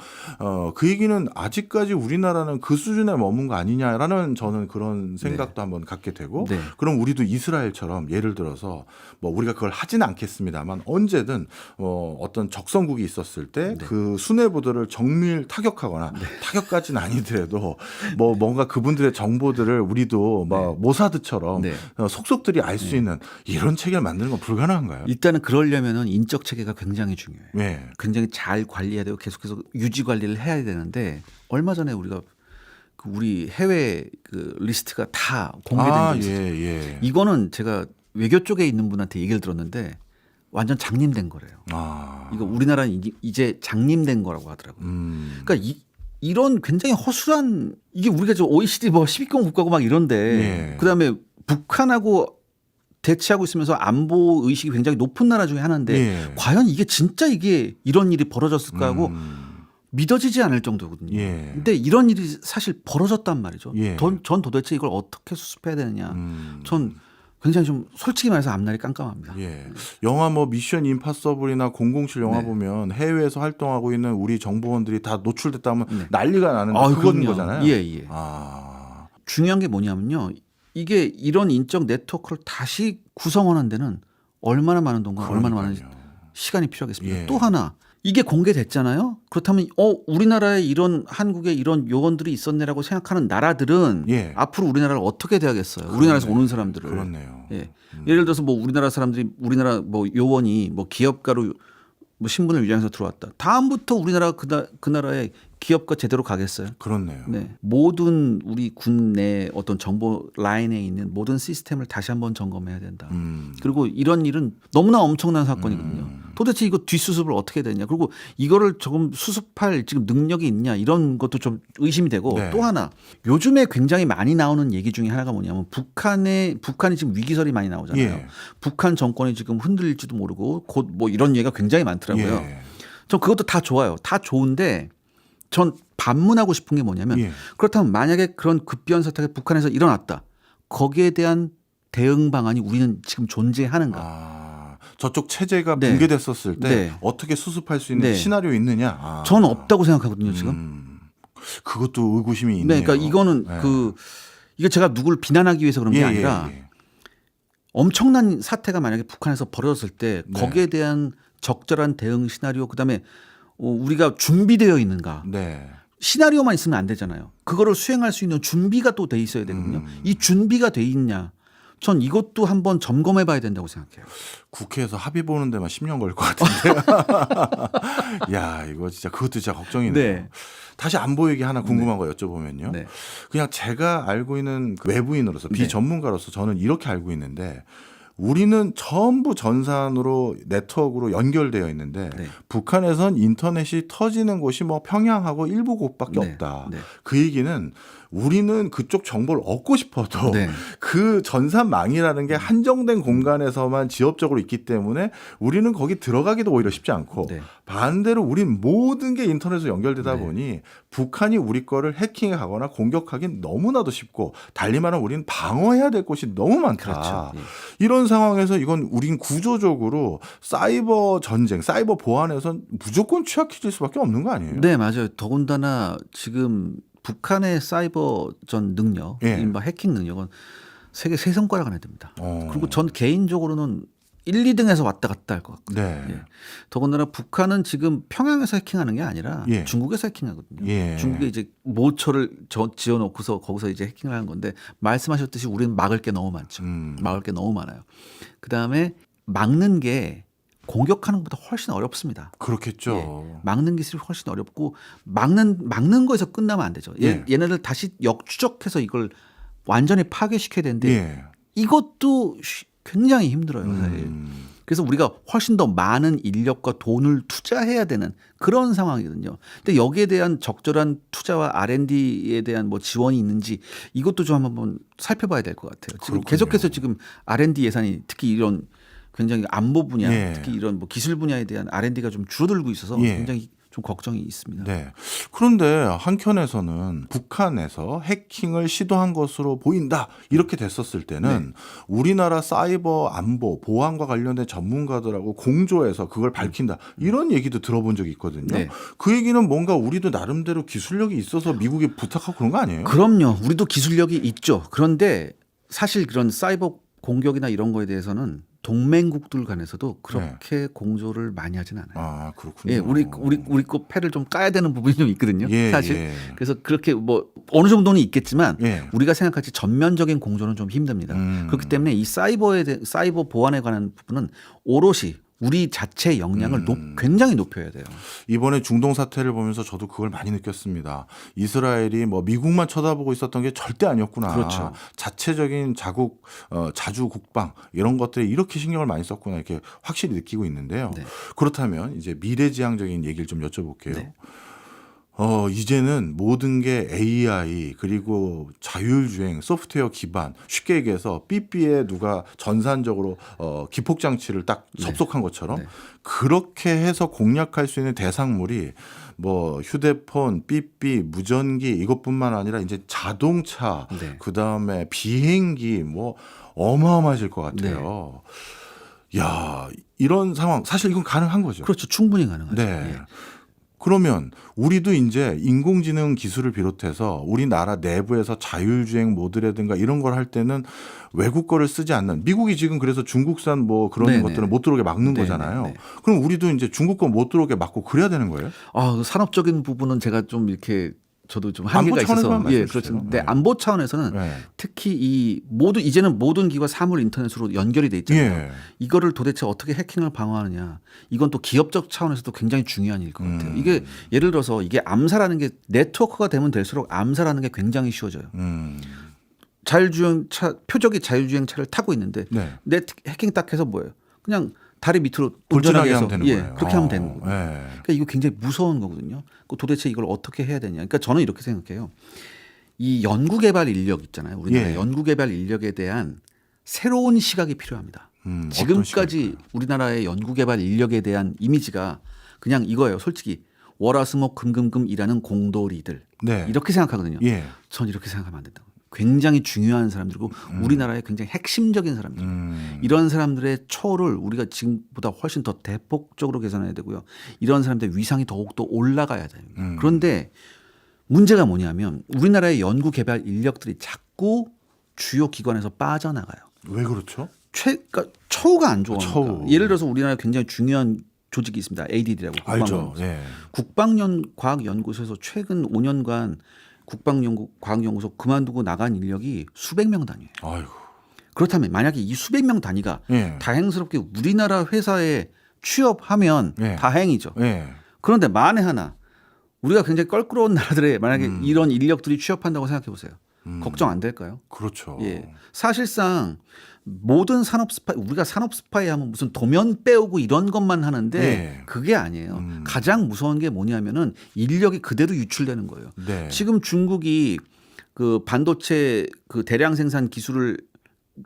그 얘기는 아직까지 우리나라는 그 수준에 머문 거 아니냐라는 저는 그런 생각도 한번 갖게 되고 네. 그럼 우리도 이스라엘처럼 예를 들어서 뭐 우리가 그걸 하지는 않겠습니다만 언제든 어떤 적성국이 있었을 때 그 수뇌부들을 정밀 타격하거나 타격까지는 아니더라도 뭐 뭔가 그분들의 정보들을 우리도 막 모사드처럼 네. 속속들이 알 수 있는 이런 체계를 만드는 건 불가능한가요? 일단은 그러려면은 인적 체계가 굉장히 중요해요. 네. 굉장히 잘 관리해야 되고 계속해서 유지 관리를 해야 되는데 얼마 전에 우리 해외 그 리스트가 다 공개된 게 있어요. 예. 이거는 제가 외교 쪽에 있는 분한테 얘기를 들었는데 완전 장님된 거래요. 이거 우리나라는 이제 장님된 거라고 하더라고요. 그러니까 이런 굉장히 허술한 이게 우리가 저 OECD 뭐 10위권 국가고 막 이런데 그다음에 북한하고 대치하고 있으면서 안보 의식이 굉장히 높은 나라 중에 하나인데 과연 이게 진짜 이런 일이 벌어졌을까 하고 믿어지지 않을 정도거든요. 근데 이런 일이 사실 벌어졌단 말이죠. 전 도대체 이걸 어떻게 수습해야 되느냐. 전 굉장히 좀 솔직히 말해서 앞날이 깜깜합니다. 영화 뭐 미션 임파서블이나 007 영화 보면 해외에서 활동하고 있는 우리 정보원들이 다 노출됐다면 난리가 나는 그건 거잖아요. 예. 중요한 게 뭐냐면요. 이게 이런 인적 네트워크를 다시 구성하는 데는 얼마나 많은 돈과 얼마나 많은 시간이 필요하겠습니까? 또 하나 이게 공개됐잖아요. 그렇다면 우리나라에 이런 한국에 이런 요원들이 있었네라고 생각하는 나라들은 앞으로 우리나라를 어떻게 대하겠어요? 우리나라에서 오는 사람들을. 그렇네요. 예를 들어서 뭐 우리나라 사람들이 우리나라 뭐 요원이 뭐 기업가로 뭐 신분을 위장해서 들어왔다. 다음부터 우리나라 그 나라의 기업과 제대로 가겠어요? 그렇네요. 네. 모든 우리 군 내 어떤 정보 라인에 있는 모든 시스템을 다시 한번 점검해야 된다. 그리고 이런 일은 너무나 엄청난 사건이거든요. 도대체 이거 뒷수습을 어떻게 해야 되냐. 그리고 이거를 조금 수습할 지금 능력이 있냐 이런 것도 좀 의심이 되고 네. 또 하나 요즘에 굉장히 많이 나오는 얘기 중에 하나가 뭐냐면 북한이 지금 위기설이 많이 나오잖아요. 예. 북한 정권이 지금 흔들릴지도 모르고 곧 뭐 이런 얘기가 굉장히 많더라고요. 예. 전 그것도 다 좋아요. 다 좋은데 전 반문하고 싶은 게 뭐냐면 예. 그렇다면 만약에 그런 급변 사태가 북한에서 일어났다. 거기에 대한 대응 방안이 우리는 지금 존재하는가. 아, 저쪽 체제가 네. 붕괴됐었을 때 네. 어떻게 수습할 수 있는 네. 시나리오 있느냐. 아. 저는 없다고 생각하거든요. 지금. 그것도 의구심이 있네요. 네, 그러니까 이거는 네. 이게 제가 누구를 비난하기 위해서 그런 게 예, 아니라 예, 예. 엄청난 사태가 만약에 북한에서 벌어졌을 때 네. 거기에 대한 적절한 대응 시나리오 그다음에 우리가 준비되어 있는가. 네. 시나리오만 있으면 안 되잖아요. 그거를 수행할 수 있는 준비가 또 돼 있어야 되거든요. 이 준비가 돼 있냐. 전 이것도 한번 점검해 봐야 된다고 생각해요. 국회에서 합의 보는 데만 10년 걸릴 것 같은데. 야, 이거 진짜 그것도 진짜 걱정이네요. 네. 다시 안보 얘기 하나 궁금한 거 여쭤보면요. 네. 그냥 제가 알고 있는 그 외부인으로서 네. 비전문가로서 저는 이렇게 알고 있는데 우리는 전부 전산으로 네트워크로 연결되어 있는데 네. 북한에선 인터넷이 터지는 곳이 뭐 평양하고 일부 곳밖에 네. 없다. 네. 그 얘기는 우리는 그쪽 정보를 얻고 싶어도 네. 그 전산망이라는 게 한정된 공간에서만 지역적으로 있기 때문에 우리는 거기 들어가기도 오히려 쉽지 않고 네. 반대로 우린 모든 게 인터넷으로 연결되다 네. 보니 북한이 우리 거를 해킹하거나 공격하기는 너무나도 쉽고 달리 말하면 우리는 방어해야 될 곳이 너무 많다. 그렇죠. 예. 이런 상황에서 이건 우린 구조적으로 사이버 전쟁, 사이버 보안에선 무조건 취약해질 수밖에 없는 거 아니에요? 네, 맞아요. 더군다나 지금 북한의 사이버전 능력, 예. 이른바 해킹 능력은 세계 세 손가락 안에 듭니다. 어. 그리고 전 개인적으로는 1, 2등에서 왔다 갔다 할 것 같거든요. 네. 예. 더군다나 북한은 지금 평양에서 해킹하는 게 아니라 예. 중국에서 해킹하거든요. 예. 중국에 이제 모처를 지어놓고서 거기서 이제 해킹을 하는 건데 말씀하셨듯이 우리는 막을 게 너무 많죠. 막을 게 너무 많아요. 그 다음에 막는 게 공격하는 것보다 훨씬 어렵습니다. 그렇겠죠. 예. 막는 기술이 훨씬 어렵고 막는 거에서 끝나면 안 되죠. 예. 얘네들 다시 역추적해서 이걸 완전히 파괴시켜야 되는데 예. 이것도 굉장히 힘들어요. 사실. 그래서 우리가 훨씬 더 많은 인력과 돈을 투자해야 되는 그런 상황이거든요. 근데 여기에 대한 적절한 투자와 R&D에 대한 뭐 지원이 있는지 이것도 좀 한번 살펴봐야 될 것 같아요. 지금 그렇군요. 계속해서 지금 R&D 예산이 특히 이런 굉장히 안보 분야, 예. 특히 이런 뭐 기술 분야에 대한 R&D가 좀 줄어들고 있어서 예. 굉장히 좀 걱정이 있습니다. 네. 그런데 한켠에서는 북한에서 해킹을 시도한 것으로 보인다. 이렇게 됐었을 때는 우리나라 사이버 안보, 보안과 관련된 전문가들하고 공조해서 그걸 밝힌다. 이런 얘기도 들어본 적이 있거든요. 네. 그 얘기는 뭔가 우리도 나름대로 기술력이 있어서 미국이 부탁하고 그런 거 아니에요? 그럼요. 우리도 기술력이 있죠. 그런데 사실 그런 사이버 공격이나 이런 거에 대해서는 동맹국들 간에서도 그렇게 공조를 많이 하진 않아요. 아, 그렇군요. 예, 우리 거 패를 좀 까야 되는 부분이 좀 있거든요. 예, 사실. 예. 그래서 그렇게 뭐 어느 정도는 있겠지만 예. 우리가 생각하지 전면적인 공조는 좀 힘듭니다. 그렇기 때문에 이 사이버 보안에 관한 부분은 오롯이 우리 자체의 역량을 굉장히 높여야 돼요. 이번에 중동 사태를 보면서 저도 그걸 많이 느꼈습니다. 이스라엘이 뭐 미국만 쳐다보고 있었던 게 절대 아니었구나. 그렇죠. 자체적인 자주 국방 이런 것들에 이렇게 신경을 많이 썼구나 이렇게 확실히 느끼고 있는데요. 네. 그렇다면 이제 미래지향적인 얘기를 좀 여쭤볼게요. 네. 이제는 모든 게 AI 그리고 자율주행 소프트웨어 기반 쉽게 얘기해서 삐삐에 누가 전산적으로 기폭 장치를 딱 접속한 것처럼 네. 그렇게 해서 공략할 수 있는 대상물이 뭐 휴대폰, 삐삐, 무전기 이것뿐만 아니라 이제 자동차, 네. 그다음에 비행기 뭐 어마어마해질 것 같아요. 야, 이런 상황 사실 이건 가능한 거죠. 그렇죠. 충분히 가능하죠. 네. 예. 그러면 우리도 이제 인공지능 기술을 비롯해서 우리나라 내부에서 자율주행 모드라든가 이런 걸 할 때는 외국 거를 쓰지 않는 미국이 지금 그래서 중국산 뭐 그런 네네. 것들은 못 들어오게 막는 네네네. 거잖아요. 그럼 우리도 이제 중국 거 못 들어오게 막고 그래야 되는 거예요? 그 산업적인 부분은 제가 좀 이렇게 저도 좀 한계가 안보 차원에서만 있어서 말씀해 그렇죠. 주세요. 근데 네. 안보 차원에서는 네. 특히 이제는 모든 기관 사물 인터넷으로 연결이 돼 있잖아요. 예. 이거를 도대체 어떻게 해킹을 방어하느냐. 이건 또 기업적 차원에서도 굉장히 중요한 일일 것 같아요. 이게 예를 들어서 이게 암살하는 게 네트워크가 되면 될수록 암살하는 게 굉장히 쉬워져요. 자율주행차 표적이 자율주행차를 타고 있는데 네. 해킹 딱 해서 뭐예요? 그냥 다리 밑으로 돌진하게 운전하게 해서 하면 되는 거예요. 그렇게 하면 되는 거예요. 예. 그러니까 이거 굉장히 무서운 거거든요. 도대체 이걸 어떻게 해야 되냐. 그러니까 저는 이렇게 생각해요. 이 연구개발 인력 있잖아요. 우리나라 예. 연구개발 인력에 대한 새로운 시각이 필요합니다. 어떤 지금까지 시각일까요? 우리나라의 연구개발 인력에 대한 이미지가 그냥 이거예요. 솔직히 월화수목 금금금 일하는 공돌이들 네. 이렇게 생각하거든요. 예. 전 이렇게 생각하면 안 된다고. 굉장히 중요한 사람들이고 우리나라의 굉장히 핵심적인 사람들. 이런 사람들의 처우를 우리가 지금보다 훨씬 더 대폭적으로 개선해야 되고요. 이런 사람들의 위상이 더욱더 올라가야 됩니다. 그런데 문제가 뭐냐면 우리나라의 연구 개발 인력들이 자꾸 주요 기관에서 빠져나가요. 왜 그렇죠? 그러니까 처우가 안 좋으니까. 처우. 예를 들어서 우리나라에 굉장히 중요한 조직이 있습니다. ADD라고. 알죠. 예. 국방과학연구소에서 최근 5년간 국방과학연구소 그만두고 나간 인력이 수백 명 단위예요. 아이고. 그렇다면 만약에 이 수백 명 단위가 예. 다행스럽게 우리나라 회사에 취업하면 예. 다행이죠. 예. 그런데 만에 하나 우리가 굉장히 껄끄러운 나라들에 만약에 이런 인력들이 취업한다고 생각해 보세요. 걱정 안 될까요? 그렇죠. 예. 사실상 모든 산업 스파이 우리가 산업 스파이 하면 무슨 도면 빼오고 이런 것만 하는데 네. 그게 아니에요. 가장 무서운 게 뭐냐면은 인력이 그대로 유출되는 거예요. 네. 지금 중국이 그 반도체 그 대량 생산 기술을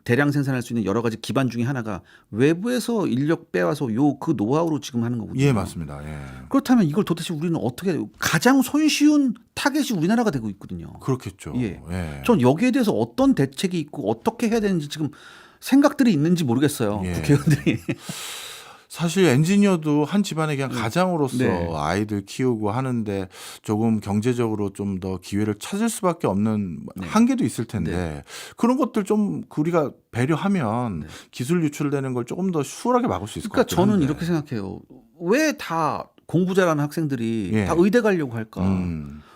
대량 생산할 수 있는 여러 가지 기반 중에 하나가 외부에서 인력 빼와서 그 노하우로 지금 하는 거거든요. 예, 맞습니다. 예. 그렇다면 이걸 도대체 우리는 어떻게 해야 돼요? 가장 손쉬운 타겟이 우리나라가 되고 있거든요. 그렇겠죠. 예. 예. 전 여기에 대해서 어떤 대책이 있고 어떻게 해야 되는지 지금 생각들이 있는지 모르겠어요. 예. 국회의원들이. 사실 엔지니어도 한 집안의 그냥 가장으로서 네. 아이들 키우고 하는데 조금 경제적으로 좀 더 기회를 찾을 수밖에 없는 네. 한계도 있을 텐데 그런 것들 좀 우리가 배려하면 네. 기술 유출되는 걸 조금 더 수월하게 막을 수 있을 것 그러니까 같아요. 저는 이렇게 생각해요. 왜 다 공부 잘하는 학생들이 예. 다 의대 가려고 할까?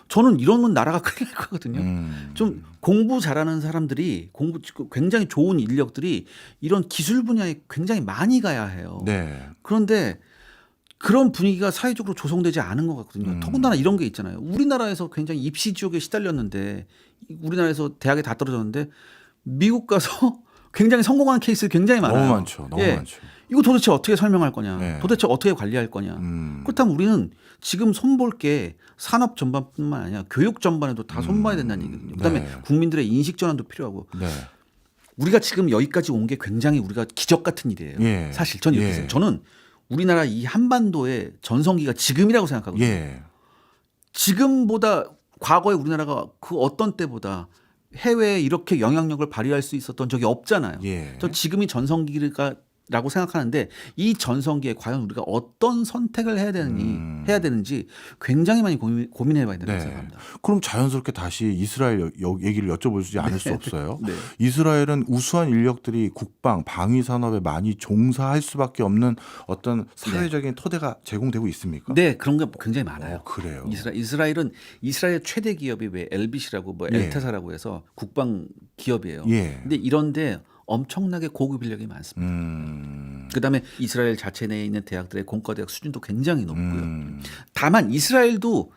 저는 이러면 나라가 큰일 날 거거든요. 좀 공부 잘하는 사람들이 굉장히 좋은 인력들이 이런 기술 분야에 굉장히 많이 가야 해요. 네. 그런데 그런 분위기가 사회적으로 조성되지 않은 것 같거든요. 더군다나 이런 게 있잖아요. 우리나라에서 굉장히 입시 지옥에 시달렸는데 우리나라에서 대학에 다 떨어졌는데 미국 가서 굉장히 성공한 케이스 굉장히 많아요. 너무 많죠. 너무 예. 많죠. 이거 도대체 어떻게 설명할 거냐. 네. 도대체 어떻게 관리할 거냐. 그렇다면 우리는 지금 손볼 게 산업 전반뿐만 아니라 교육 전반에도 다 손봐야 된다는 얘기거든요. 그다음에 네. 국민들의 인식 전환도 필요하고 네. 우리가 지금 여기까지 온 게 굉장히 우리가 기적 같은 일이에요. 예. 사실 저는 이렇게 예. 생각해요. 저는 우리나라 이 한반도의 전성기가 지금이라고 생각하거든요. 예. 지금보다 과거에 우리나라가 그 어떤 때보다 해외에 이렇게 영향력을 발휘할 수 있었던 적이 없잖아요. 예. 저 지금이 전성기라고 생각하는데 이 전성기에 과연 우리가 어떤 선택을 해야 되는지 굉장히 많이 고민해봐야 된다고 네. 생각합니다. 그럼 자연스럽게 다시 이스라엘 얘기를 여쭤보지 않을 수 없어요. 네. 이스라엘은 우수한 인력들이 국방, 방위 산업에 많이 종사할 수밖에 없는 어떤 사회적인 토대가 제공되고 있습니까? 네, 그런 게 굉장히 많아요. 그래요. 이스라엘은 이스라엘 최대 기업이 왜 LBC라고 뭐 예. 엘테사라고 해서 국방 기업이에요. 예. 근데 이런데 엄청나게 고급 인력이 많습니다. 그다음에 이스라엘 자체 내에 있는 대학들의 공과대학 수준도 굉장히 높고요. 다만 이스라엘도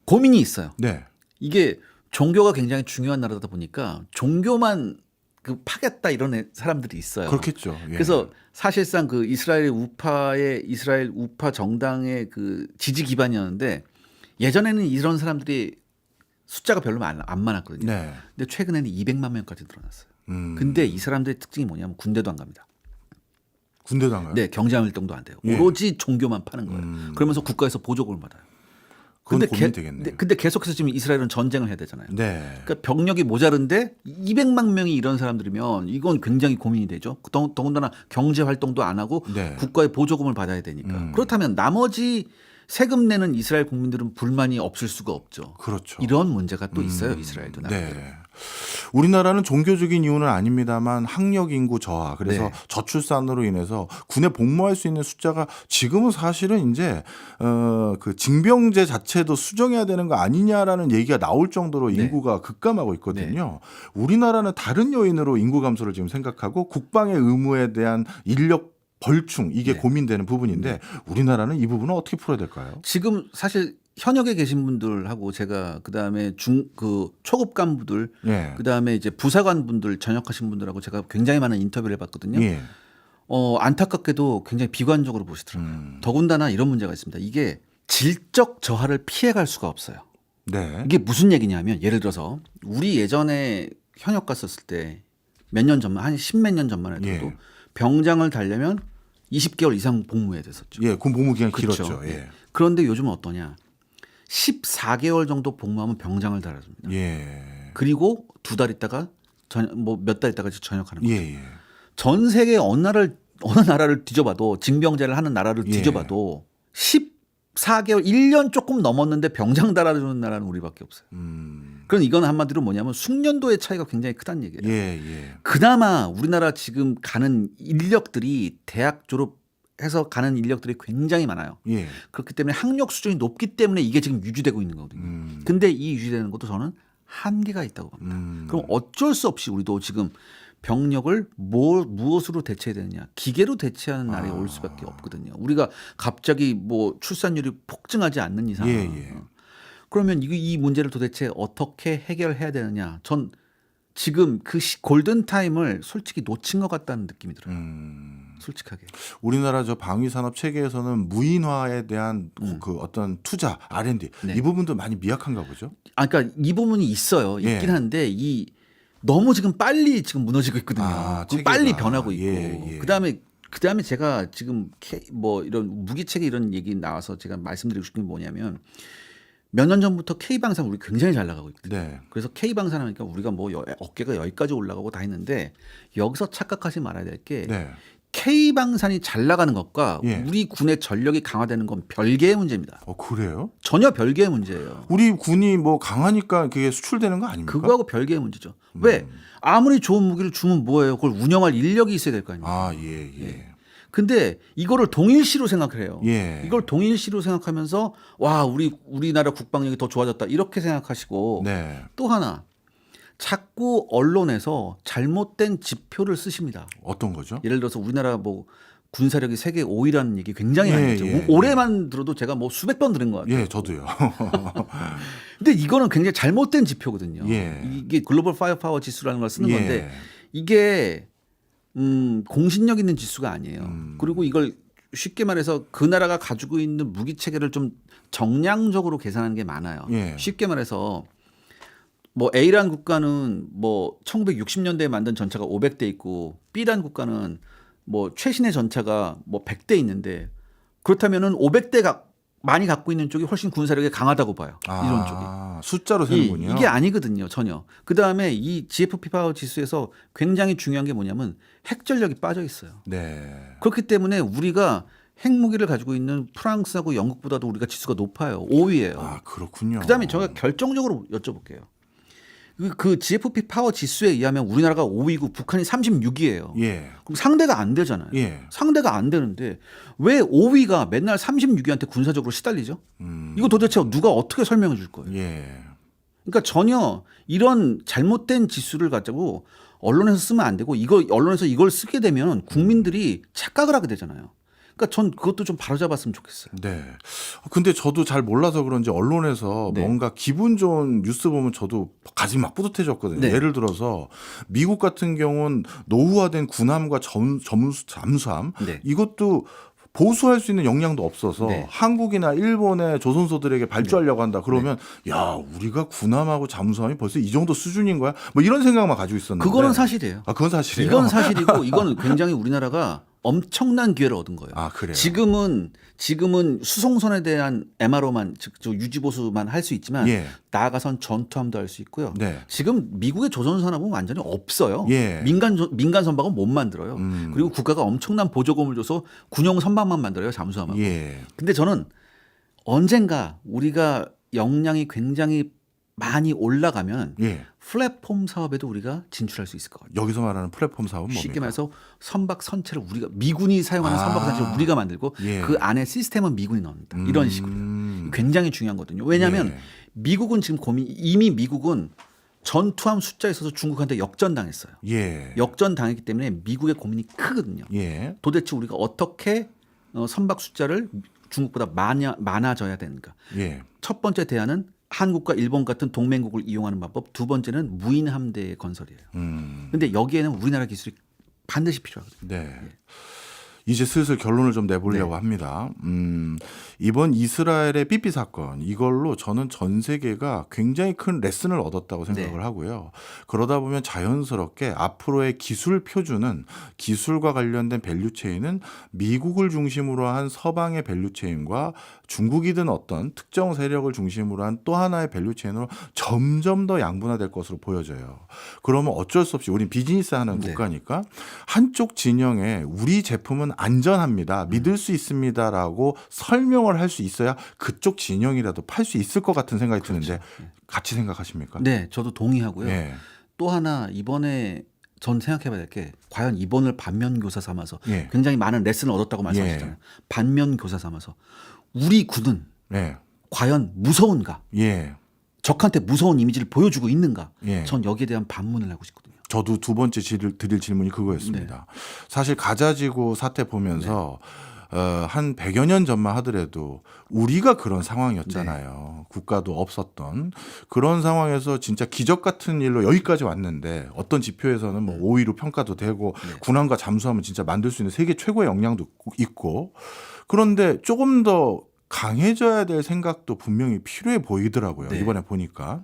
고민이 있어요. 네. 이게 종교가 굉장히 중요한 나라다 보니까 종교만 파겠다 이런 사람들이 있어요. 그렇겠죠. 예. 그래서 사실상 그 이스라엘 우파 정당의 그 지지 기반이었는데 예전에는 이런 사람들이 숫자가 별로 안 많았거든요. 네. 근데 최근에는 200만 명까지 늘어났어요. 근데 이 사람들의 특징이 뭐냐면 군대도 안 갑니다. 군대도 안 가요? 네, 경제활 활동도 안 돼요. 예. 오로지 종교만 파는 거예요. 그러면서 국가에서 보조금을 받아요. 그건 고민이 되겠네요. 근데 계속해서 지금 이스라엘은 전쟁을 해야 되잖아요. 네. 그러니까 병력이 모자른데 200만 명이 이런 사람들이면 이건 굉장히 고민이 되죠. 더군다나 경제 활동도 안 하고 네. 국가의 보조금을 받아야 되니까. 그렇다면 나머지 세금 내는 이스라엘 국민들은 불만이 없을 수가 없죠. 그렇죠. 이런 문제가 또 있어요. 이스라엘도 나름대로. 네. 우리나라는 종교적인 이유는 아닙니다만 학력 인구 저하 그래서 네. 저출산으로 인해서 군에 복무할 수 있는 숫자가 지금은 사실은 이제 그 징병제 자체도 수정해야 되는 거 아니냐라는 얘기가 나올 정도로 네. 인구가 급감하고 있거든요. 우리나라는 다른 요인으로 인구 감소를 지금 생각하고 국방의 의무에 대한 인력 벌충 이게 네. 고민되는 부분인데 우리나라는 이 부분은 어떻게 풀어야 될까요? 지금 사실 현역에 계신 분들하고 제가 그다음에 초급 간부들 예. 그다음에 이제 부사관 분들 전역하신 분들하고 제가 굉장히 많은 인터뷰를 해봤거든요. 예. 안타깝게도 굉장히 비관적으로 보시더라고요. 더군다나 이런 문제가 있습니다. 이게 질적 저하를 피해갈 수가 없어요. 네. 이게 무슨 얘기냐면 예를 들어서 우리 예전에 현역 갔었을 때 몇 년 전만 한 10몇 년 전만 해도 예. 병장을 달려면 20개월 이상 복무해야 됐었죠. 예, 군 복무 기간이 그렇죠. 길었죠. 예. 그런데 요즘은 어떠냐? 14개월 정도 복무하면 병장을 달아줍니다. 예. 그리고 2달 있다가 몇 달 있다가 전역하는 거죠. 예, 예. 전 세계 어느 나라를 뒤져봐도 징병제를 하는 나라를 예. 뒤져봐도 14개월 1년 조금 넘었는데 병장 달아주는 나라는 우리밖에 없어요. 그럼 이건 한마디로 뭐냐면 숙련도의 차이가 굉장히 크다는 얘기예요. 예, 예. 그나마 우리나라 지금 가는 인력들이 대학 졸업해서 가는 인력들이 굉장히 많아요. 예. 그렇기 때문에 학력 수준이 높기 때문에 이게 지금 유지되고 있는 거거든요. 근데 이 유지되는 것도 저는 한계가 있다고 봅니다. 그럼 어쩔 수 없이 우리도 지금 병력을 무엇으로 대체해야 되느냐? 기계로 대체하는 날이 올 수밖에 없거든요. 우리가 갑자기 뭐 출산율이 폭증하지 않는 이상. 예, 예. 그러면 이 문제를 도대체 어떻게 해결해야 되느냐? 전 지금 그 골든 타임을 솔직히 놓친 것 같다는 느낌이 들어요. 솔직하게. 우리나라 저 방위 산업 체계에서는 무인화에 대한 그 어떤 투자, R&D 네. 이 부분도 많이 미약한가 보죠. 그러니까 이 부분이 있어요. 있긴 예. 한데 너무 지금 빨리 지금 무너지고 있거든요. 체계가. 빨리 변하고 있고. 예, 예. 그다음에 제가 지금 뭐 이런 무기 체계 이런 얘기 나와서 제가 말씀드리고 싶은 게 뭐냐면 몇 년 전부터 K방산 우리 굉장히 잘 나가고 있거든요. 네. 그래서 K방산 하니까 우리가 뭐 어깨가 여기까지 올라가고 다 했는데 여기서 착각하지 말아야 될 게 네. K방산이 잘 나가는 것과 예. 우리 군의 전력이 강화되는 건 별개의 문제입니다. 그래요? 전혀 별개의 문제예요. 우리 군이 뭐 강하니까 그게 수출되는 거 아닙니까? 그거하고 별개의 문제죠. 왜? 아무리 좋은 무기를 주면 뭐예요? 그걸 운영할 인력이 있어야 될 거 아닙니까? 예, 예. 근데 이거를 동일시로 생각을 해요. 예. 이걸 동일시로 생각하면서 와 우리나라 국방력이 더 좋아졌다 이렇게 생각하시고 네. 또 하나 자꾸 언론에서 잘못된 지표를 쓰십니다. 어떤 거죠? 예를 들어서 우리나라 뭐 군사력이 세계 5위라는 얘기 굉장히 많이 예, 했죠. 예, 올해만 들어도 제가 뭐 수백 번 들은 것 같아요. 예, 저도요. 근데 이거는 굉장히 잘못된 지표거든요. 예. 이게 글로벌 파이어파워 지수라는 걸 쓰는 예. 건데 이게 공신력 있는 지수가 아니에요. 그리고 이걸 쉽게 말해서 그 나라가 가지고 있는 무기 체계를 좀 정량적으로 계산하는 게 많아요. 예. 쉽게 말해서 뭐 A라는 국가는 뭐 1960년대에 만든 전차가 500대 있고 B라는 국가는 뭐 최신의 전차가 뭐 100대 있는데 그렇다면은 500대가 많이 갖고 있는 쪽이 훨씬 군사력이 강하다고 봐요. 이런 쪽이. 숫자로 세는군요. 이게 아니거든요, 전혀. 그다음에 이 GFP 파워 지수에서 굉장히 중요한 게 뭐냐면 핵전력이 빠져 있어요. 네. 그렇기 때문에 우리가 핵무기를 가지고 있는 프랑스하고 영국보다도 우리가 지수가 높아요. 5위예요. 그렇군요. 그다음에 제가 결정적으로 여쭤볼게요. 그 GFP 파워 지수에 의하면 우리나라가 5위고 북한이 36위예요. 예. 그럼 상대가 안 되잖아요. 예. 상대가 안 되는데 왜 5위가 맨날 36위한테 군사적으로 시달리죠? 이거 도대체 누가 어떻게 설명해 줄 거예요? 예. 그러니까 전혀 이런 잘못된 지수를 가지고 언론에서 쓰면 안 되고 언론에서 이걸 쓰게 되면 국민들이 착각을 하게 되잖아요. 그러니까 전 그것도 좀 바로잡았으면 좋겠어요. 네. 근데 저도 잘 몰라서 그런지 언론에서 네. 뭔가 기분 좋은 뉴스 보면 저도 가슴이 막 뿌듯해졌거든요. 네. 예를 들어서 미국 같은 경우는 노후화된 군함과 잠수함 네. 이것도 보수할 수 있는 역량도 없어서 네. 한국이나 일본의 조선소들에게 발주하려고 한다. 그러면 야 우리가 군함하고 잠수함이 벌써 이 정도 수준인 거야? 뭐 이런 생각만 가지고 있었는데 그거는 사실이에요. 그건 사실이에요. 이건 사실이고 이거는 굉장히 우리나라가 엄청난 기회를 얻은 거예요. 그래요. 지금은 수송선에 대한 MRO만 즉 유지보수만 할 수 있지만 예. 나아가선 전투함도 할 수 있고요. 네. 지금 미국의 조선산업은 완전히 없어요. 예. 민간 선박은 못 만들어요. 그리고 국가가 엄청난 보조금을 줘서 군용 선박만 만들어요. 잠수함하고. 예. 근데 저는 언젠가 우리가 역량이 굉장히 많이 올라가면 예. 플랫폼 사업에도 우리가 진출할 수 있을 것 같아요. 여기서 말하는 플랫폼 사업은 뭡니까? 쉽게 말해서 선박 선체를 우리가 미군이 사용하는 선박 선체를 우리가 만들고 예. 그 안에 시스템은 미군이 넣는다. 이런 식으로요. 굉장히 중요한 거거든요. 왜냐하면 예. 미국은 지금 이미 미국은 전투함 숫자에 있어서 중국한테 역전당했어요. 예. 역전당했기 때문에 미국의 고민이 크거든요. 예. 도대체 우리가 어떻게 선박 숫자를 중국보다 많아져야 되는가. 예. 첫 번째 대안은 한국과 일본 같은 동맹국을 이용하는 방법. 두 번째는 무인 함대 건설이에요. 근데 여기에는 우리나라 기술이 반드시 필요하거든요. 네. 이제 슬슬 결론을 좀 내보려고 합니다. 이번 이스라엘의 삐삐 사건 이걸로 저는 전 세계가 굉장히 큰 레슨을 얻었다고 생각을 하고요. 그러다 보면 자연스럽게 앞으로의 기술 표준은 기술과 관련된 밸류체인은 미국을 중심으로 한 서방의 밸류체인과 중국이든 어떤 특정 세력을 중심으로 한 또 하나의 밸류체인으로 점점 더 양분화될 것으로 보여져요. 그러면 어쩔 수 없이 우린 비즈니스 하는 국가니까 한쪽 진영에 우리 제품은 안전합니다. 믿을 수 있습니다라고 설명을 할 수 있어야 그쪽 진영이라도 팔 수 있을 것 같은 생각이 드는데 같이 생각하십니까? 네, 저도 동의하고요. 예. 또 하나 이번에 전 생각해봐야 될 게 과연 이번을 반면교사 삼아서 예. 굉장히 많은 레슨을 얻었다고 말씀하셨잖아요. 반면교사 삼아서 우리 군은 예. 과연 무서운가? 예. 적한테 무서운 이미지를 보여주고 있는가? 예. 전 여기에 대한 반문을 하고 싶거든요. 저도 두 번째 드릴 질문이 그거였습니다. 사실 가자지구 사태 보면서 한 100여 년 전만 하더라도 우리가 그런 상황이었잖아요. 국가도 없었던 그런 상황에서 진짜 기적 같은 일로 여기까지 왔는데 어떤 지표에서는 뭐 5위로 평가도 되고 군함과 잠수함은 진짜 만들 수 있는 세계 최고의 역량도 있고 그런데 조금 더 강해져야 될 생각도 분명히 필요해 보이더라고요. 이번에 보니까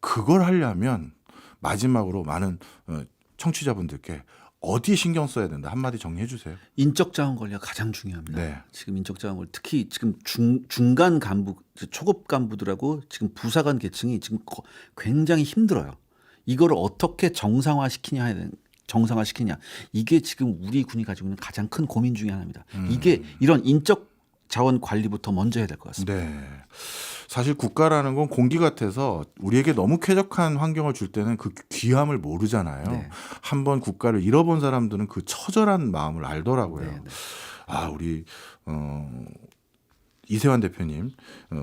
그걸 하려면 마지막으로 많은 청취자분들께 어디 신경 써야 된다 한마디 정리해 주세요. 인적 자원 관리가 가장 중요합니다. 네. 지금 인적 자원 관리 특히 지금 중간 간부, 초급 간부들하고 지금 부사관 계층이 지금 굉장히 힘들어요. 이거를 어떻게 정상화시키냐 이게 지금 우리 군이 가지고 있는 가장 큰 고민 중에 하나입니다. 이게 이런 인적 자원 관리부터 먼저 해야 될 것 같습니다. 네. 사실 국가라는 건 공기 같아서 우리에게 너무 쾌적한 환경을 줄 때는 그 귀함을 모르잖아요. 한번 국가를 잃어본 사람들은 그 처절한 마음을 알더라고요. 아, 우리 이세환 대표님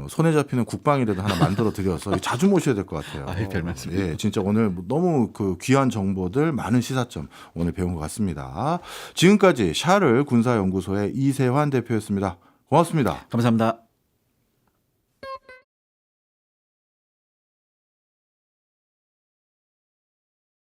손에 잡히는 국방이라도 하나 만들어 드려서 자주 모셔야 될 것 같아요. 아유, 별 말씀이요. 예, 진짜 오늘 너무 그 귀한 정보들 많은 시사점 오늘 배운 것 같습니다. 지금까지 샤를 군사연구소의 이세환 대표였습니다. 고맙습니다. 감사합니다.